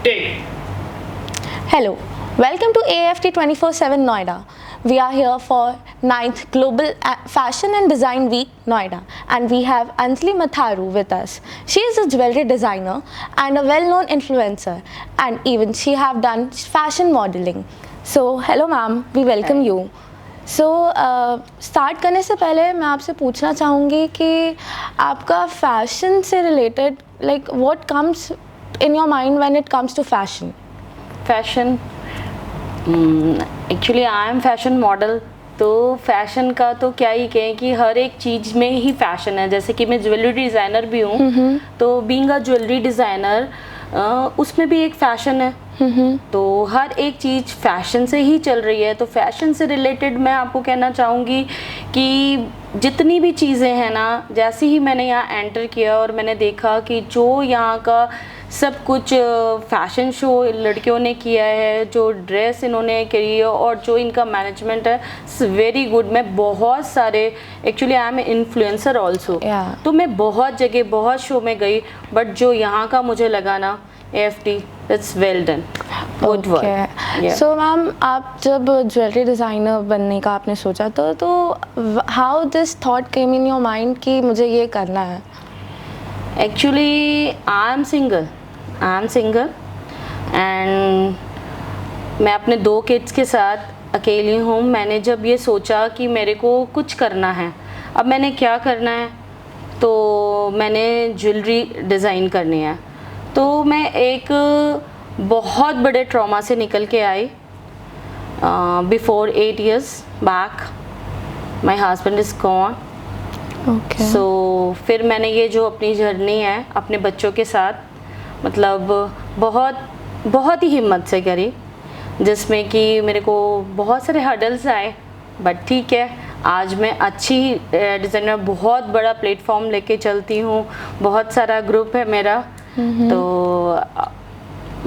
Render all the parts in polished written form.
Take. Hello, welcome to AFT 24/7 Noida. We are here for 9th Global Fashion and Design Week Noida, and we have Anjali Matharu with us. She is a jewelry designer and a well-known influencer, and even she have done fashion modeling. So hello ma'am, we welcome you. So start करने से पहले मैं आपसे पूछना चाहूँगी कि आपका fashion से related like what comes in your mind when it comes to fashion. Fashion actually I'm fashion model. तो फैशन का तो क्या ही कहें कि हर एक चीज़ में ही फैशन है. जैसे कि मैं ज्वेलरी डिज़ाइनर भी हूँ, तो बीइंग अ ज्वेलरी डिज़ाइनर उसमें भी एक फ़ैशन है. तो हर एक चीज़ फैशन से ही चल रही है. तो फैशन से रिलेटेड मैं आपको कहना चाहूँगी कि जितनी भी चीज़ें हैं ना, जैसे ही मैंने यहाँ एंटर किया और मैंने देखा कि जो यहाँ का सब कुछ फैशन शो लड़कियों ने किया है, जो ड्रेस इन्होंने करी है और जो इनका मैनेजमेंट है, इट्स वेरी गुड. मैं बहुत सारे actually I am influencer also, तो मैं बहुत जगह बहुत शो में गई, बट जो यहाँ का मुझे लगा ना AFT, it's well done, good work. So ma'am, आप जब ज्वेलरी डिज़ाइनर बनने का आपने सोचा तो how this thought came in your mind कि मुझे ये करना है? Actually I am single and मैं अपने 2 किड्स के साथ अकेली हूँ. मैंने जब ये सोचा कि मेरे को कुछ करना है, अब मैंने क्या करना है, तो मैंने ज्वेलरी डिज़ाइन करनी है. तो मैं एक बहुत बड़े ट्रॉमा से निकल के आई. Before 8 years back my husband is gone. So फिर मैंने ये जो अपनी जर्नी है अपने बच्चों के साथ, मतलब बहुत ही हिम्मत से करी, जिसमें कि मेरे को बहुत सारे हर्डल्स आए, बट ठीक है, आज मैं अच्छी डिज़ाइनर, बहुत बड़ा प्लेटफॉर्म लेके चलती हूँ, बहुत सारा ग्रुप है मेरा. तो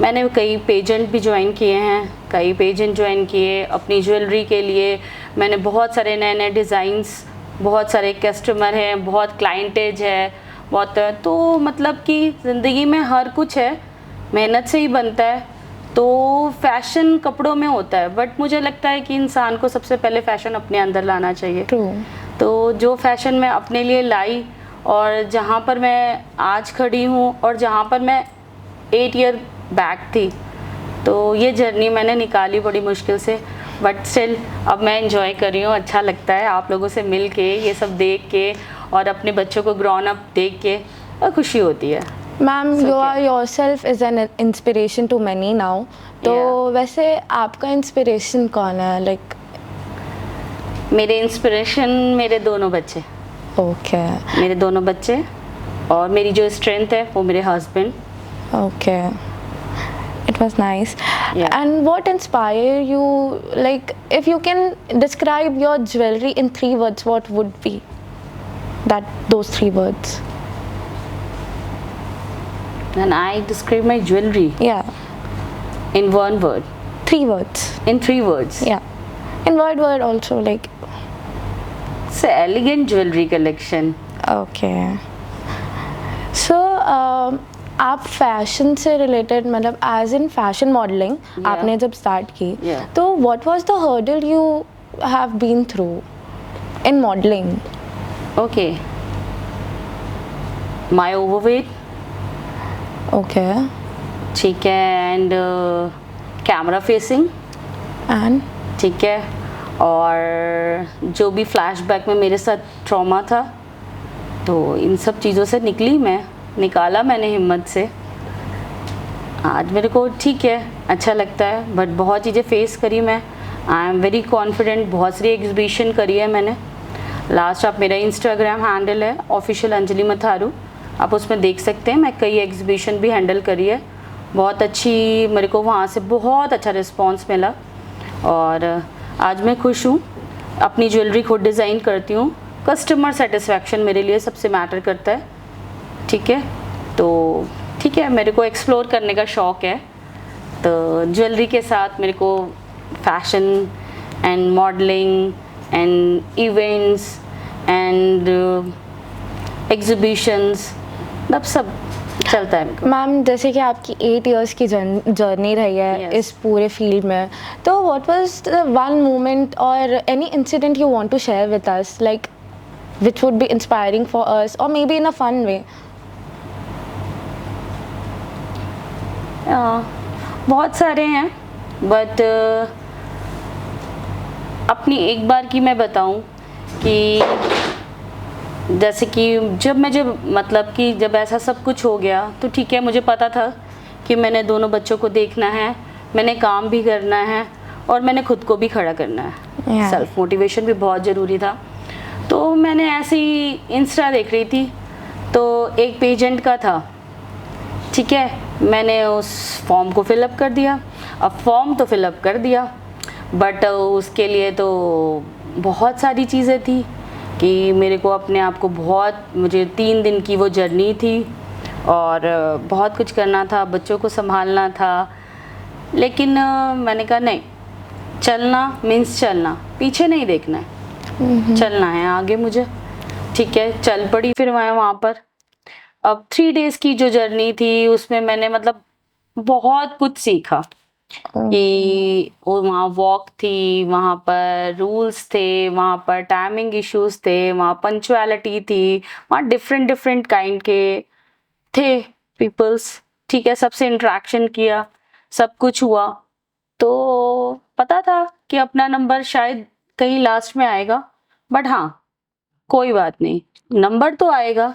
मैंने कई पेजेंट भी ज्वाइन किए अपनी ज्वेलरी के लिए. मैंने बहुत सारे नए डिज़ाइंस, बहुत सारे कस्टमर हैं, बहुत क्लाइंटेज है, बहुत. तो मतलब कि ज़िंदगी में हर कुछ है, मेहनत से ही बनता है. तो फैशन कपड़ों में होता है, बट मुझे लगता है कि इंसान को सबसे पहले फ़ैशन अपने अंदर लाना चाहिए. तो जो फैशन मैं अपने लिए लाई, और जहाँ पर मैं आज खड़ी हूँ और जहाँ पर मैं 8 year बैक थी, तो ये जर्नी मैंने निकाली बड़ी मुश्किल से, बट स्टिल अब मैं एंजॉय कर रही हूँ. अच्छा लगता है आप लोगों से मिल के, ये सब देख के, और अपने बच्चों को ग्रोन अप देख के खुशी होती है. Ma'am, you are yourself is an inspiration to many now. तो वैसे आपका इंस्पिरेशन कौन है? लाइक मेरे इंस्पिरेशन मेरे दोनों बच्चे. मेरे दोनों बच्चे, और मेरी जो स्ट्रेंथ है वो मेरे husband. It was nice. Yeah. And what inspired you? Like, if you can describe your jewelry in 3 words, what would be those 3 words? And I describe my jewelry. Yeah. In 1 word. 3 words. In 3 words. Yeah. In word also, like. It's an elegant jewelry collection. Okay. So, आप fashion से related, मतलब as in fashion modelling आपने जब start की, तो what was the hurdle you have been through in modelling? Okay, my overweight. Okay, ठीक है. And camera facing. And ठीक है. और जो भी फ्लैशबैक में मेरे साथ ट्रॉमा था, तो इन सब चीज़ों से निकाला मैंने हिम्मत से. आज मेरे को ठीक है, अच्छा लगता है, बट बहुत चीज़ें फेस करी मैं. I am very confident. बहुत सारी एग्जीबिशन करी है मैंने. लास्ट आप मेरा इंस्टाग्राम हैंडल है ऑफिशियल अंजलि मथारू, आप उसमें देख सकते हैं. मैं कई एग्जीबिशन भी हैंडल करी है. बहुत अच्छी, मेरे को वहाँ से बहुत अच्छा रिस्पॉन्स मिला, और आज मैं खुश हूँ. अपनी ज्वेलरी खुद डिज़ाइन करती हूँ. कस्टमर सेटिस्फैक्शन मेरे लिए सबसे मैटर करता है. ठीक है, तो ठीक है, मेरे को एक्सप्लोर करने का शौक़ है. तो ज्वेलरी के साथ मेरे को fashion and modelling and events and exhibitions, सब चलता है इनको। मैम जैसे कि आपकी 8 इयर्स की जर्नी रही है Yes. इस पूरे फील्ड में, तो what was the one moment और any incident you want to share with us, like which would be inspiring for us और may be in a fun way? बहुत सारे हैं, बट अपनी एक बार की मैं बताऊं कि जैसे कि जब मतलब कि जब ऐसा सब कुछ हो गया तो ठीक है, मुझे पता था कि मैंने दोनों बच्चों को देखना है, मैंने काम भी करना है और मैंने खुद को भी खड़ा करना है। Yeah. सेल्फ मोटिवेशन भी बहुत ज़रूरी था। तो मैंने ऐसे ही इंस्टा देख रही थी, तो एक पेजेंट का था, ठीक है, मैंने उस फॉर्म को फिलअप कर दिया। अब फॉर्म तो फिलअप कर दिया, बट उसके लिए तो बहुत सारी चीज़ें थी कि मेरे को अपने आप को मुझे 3 दिन की वो जर्नी थी और बहुत कुछ करना था, बच्चों को संभालना था। लेकिन मैंने कहा नहीं, चलना मीन्स चलना, पीछे नहीं देखना है, चलना है आगे मुझे। ठीक है, चल पड़ी फिर मैं वहाँ पर। अब 3 डेज़ की जो जर्नी थी उसमें मैंने मतलब बहुत कुछ सीखा कि वो वहाँ वॉक थी, वहाँ पर रूल्स थे, वहाँ पर टाइमिंग इश्यूज थे, वहाँ पंक्चुअलिटी थी, वहाँ डिफरेंट काइंड के थे पीपल्स। ठीक है, सबसे इंटरेक्शन किया, सब कुछ हुआ, तो पता था कि अपना नंबर शायद कहीं लास्ट में आएगा, बट हाँ कोई बात नहीं, नंबर तो आएगा,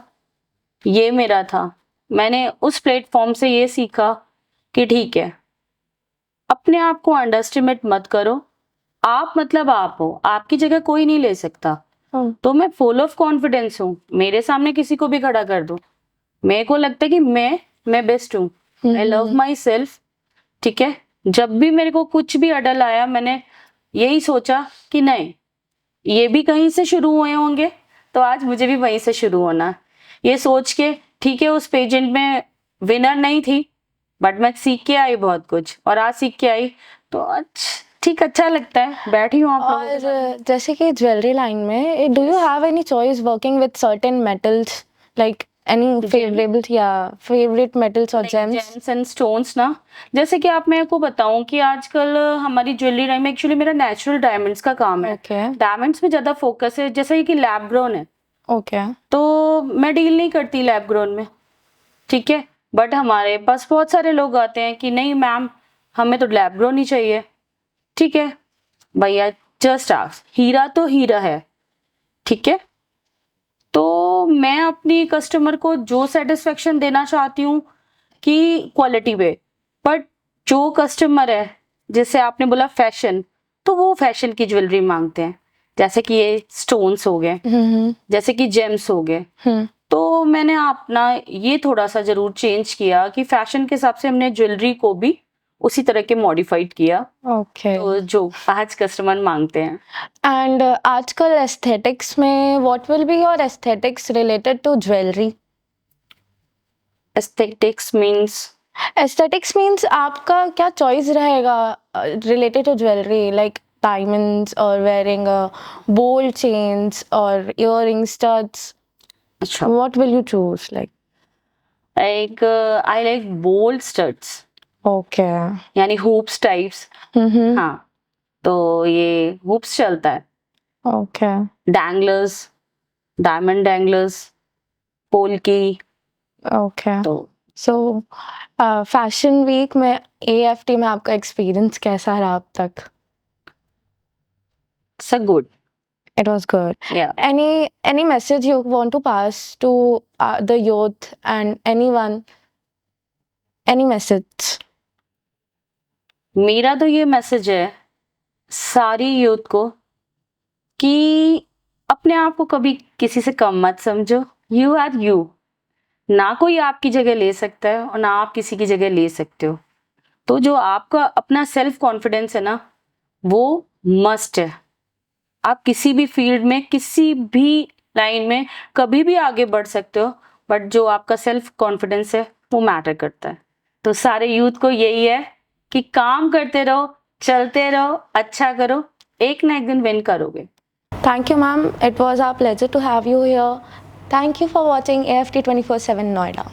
ये मेरा था। मैंने उस प्लेटफॉर्म से ये सीखा कि ठीक है, अपने आप को अंडरएस्टिमेट मत करो, आप मतलब आप हो, आपकी जगह कोई नहीं ले सकता। तो मैं फुल ऑफ कॉन्फिडेंस हूँ, मेरे सामने किसी को भी खड़ा कर दो, मेरे को लगता है कि मैं बेस्ट हूँ, आई लव माई सेल्फ। ठीक है, जब भी मेरे को कुछ भी अडल आया, मैंने यही सोचा कि नहीं, ये भी कहीं से शुरू हुए होंगे, तो आज मुझे भी वहीं से शुरू होना है। ये सोच के, ठीक है, उस पेजेंट में विनर नहीं थी, बट मैं सीख के आई बहुत कुछ, और आज सीख के आई तो ठीक, अच्छा लगता है, बैठी हूँ आप लोगों के साथ। और जैसे कि ज्वेलरी लाइन में, do you have any choice working with certain metals, like any favourite metals और जेम्स एंड स्टोन्स ना? जैसे कि आप मेरे को बताऊं कि आजकल हमारी ज्वेलरी लाइन में एक्चुअली मेरा नेचुरल डायमंड्स का काम है। Okay. डायमंड्स में ज्यादा फोकस है, जैसे कि लैब ग्रोन है, ओके तो मैं डील नहीं करती लैब ग्रोन में। ठीक है, बट हमारे पास बहुत सारे लोग आते हैं कि नहीं मैम, हमें तो लैब ग्रोन ही चाहिए। ठीक है भैया, जस्ट आस्क, हीरा तो हीरा है। ठीक है, तो मैं अपनी कस्टमर को जो सेटिस्फेक्शन देना चाहती हूँ कि क्वालिटी पे, बट जो कस्टमर है, जैसे आपने बोला फैशन, तो वो फैशन की ज्वेलरी मांगते हैं, जैसे कि ये स्टोन्स हो गए, जैसे कि जेम्स हो गए। तो मैंने अपना ये थोड़ा सा जरूर चेंज किया कि फैशन के हिसाब से हमने ज्वेलरी को भी उसी तरह के मॉडिफाइड किया, ओके। तो जो आज कस्टमर मांगते हैं। एंड आजकल एस्थेटिक्स में, what will be your aesthetics related to jewellery? Aesthetics means आपका क्या चॉइस रहेगा related to jewellery, like diamonds और वेयरिंग बोल्ड चेन्स और इयररिंग स्टड्स? अच्छा, what will you choose, like? I like bold studs, okay. यानी hoops types. हाँ, तो ये हुप्स चलता है, okay. Danglers, diamond danglers, polki. Okay. तो सो फैशन वीक में, AFT में आपका एक्सपीरियंस कैसा रहा अब तक? so good. It was good. Yeah. Any message you want to pass to the youth and anyone? Any message? मेरा तो ये मैसेज है सारी यूथ को कि अपने आप को कभी किसी से कम मत समझो। यू आर यू, ना कोई आपकी जगह ले सकता है और ना आप किसी की जगह ले सकते हो। तो जो आपका अपना सेल्फ कॉन्फिडेंस है ना, वो मस्ट है। आप किसी भी फील्ड में, किसी भी लाइन में कभी भी आगे बढ़ सकते हो, बट जो आपका सेल्फ कॉन्फिडेंस है वो मैटर करता है। तो सारे यूथ को यही है कि काम करते रहो, चलते रहो, अच्छा करो, एक ना एक दिन विन करोगे। Thank you, ma'am. It was our pleasure to have you here. Thank you for watching AFT 24/7 Noida.